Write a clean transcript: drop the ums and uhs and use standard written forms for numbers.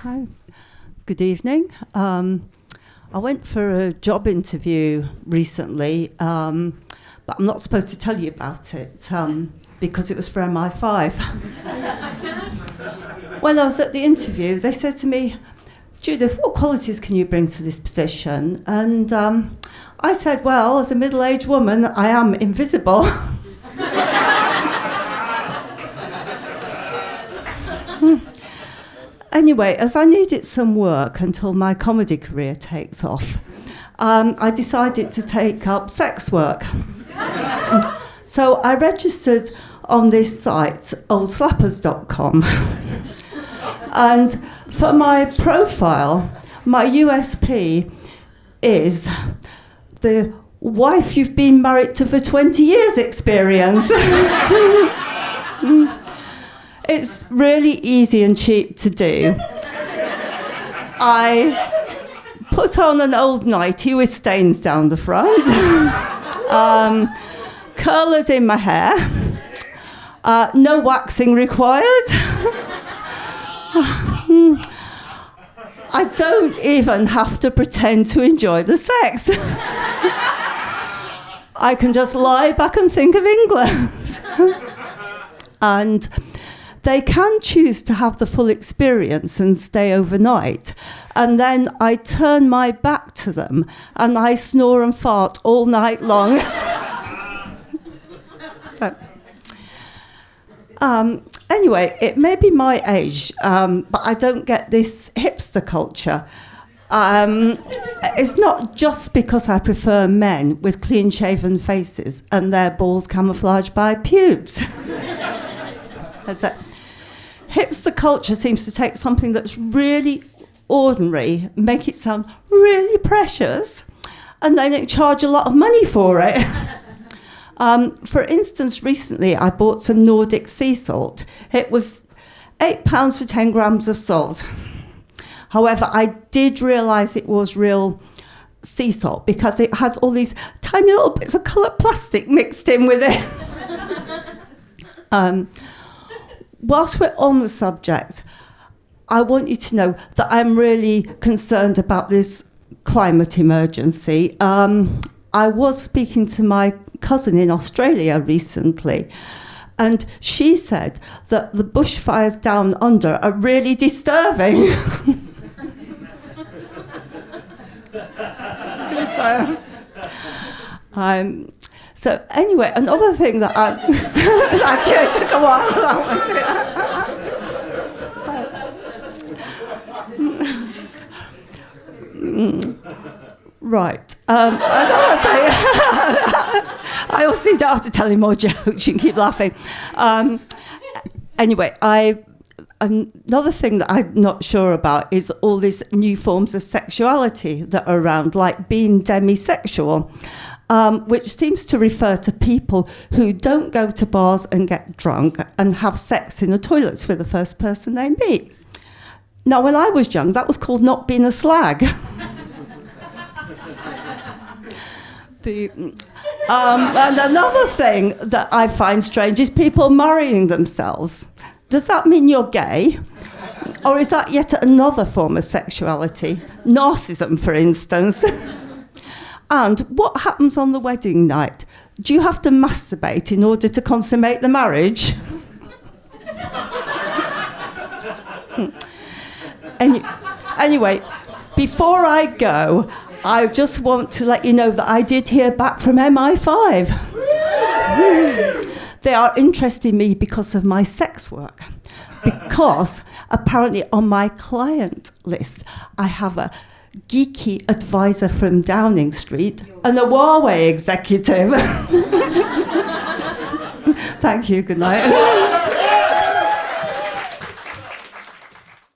Hi. Good evening. I went for a job interview recently, but I'm not supposed to tell you about it because it was for MI5. When I was at the interview, they said to me, Judith, what qualities can you bring to this position? And I said, well, as a middle-aged woman, I am invisible. Anyway, as I needed some work until my comedy career takes off, I decided to take up sex work. So I registered on this site, oldslappers.com. And for my profile, my USP is the wife you've been married to for 20 years experience. It's really easy and cheap to do. I put on an old nightie with stains down the front, curlers in my hair, no waxing required. I don't even have to pretend to enjoy the sex. I can just lie back and think of England. And they can choose to have the full experience and stay overnight. And then I turn my back to them and I snore and fart all night long. So, anyway, it may be my age, but I don't get this hipster culture. It's not just because I prefer men with clean-shaven faces and their balls camouflaged by pubes. Hipster culture seems to take something that's really ordinary, make it sound really precious, and then charge a lot of money for it. For instance, recently I bought some Nordic sea salt. It was £8 for 10 grams of salt. However, I did realise it was real sea salt because it had all these tiny little bits of coloured plastic mixed in with it. Whilst we're on the subject, I want you to know that I'm really concerned about this climate emergency. I was speaking to my cousin in Australia recently, and she said that the bushfires down under are really disturbing. So anyway, another thing that I like, it took a while. Right. Another thing. I also don't have to tell him more jokes. You can keep laughing. Anyway, another thing that I'm not sure about is all these new forms of sexuality that are around, like being demisexual. Which seems to refer to people who don't go to bars and get drunk and have sex in the toilets with the first person they meet. Now, when I was young, that was called not being a slag. And another thing that I find strange is people marrying themselves. Does that mean you're gay? Or is that yet another form of sexuality? Narcissism, for instance. And what happens on the wedding night? Do you have to masturbate in order to consummate the marriage? Anyway, before I go, I just want to let you know that I did hear back from MI5. They are interested in me because of my sex work. Because apparently on my client list, I have a geeky advisor from Downing Street and a Huawei executive. Thank you, good night.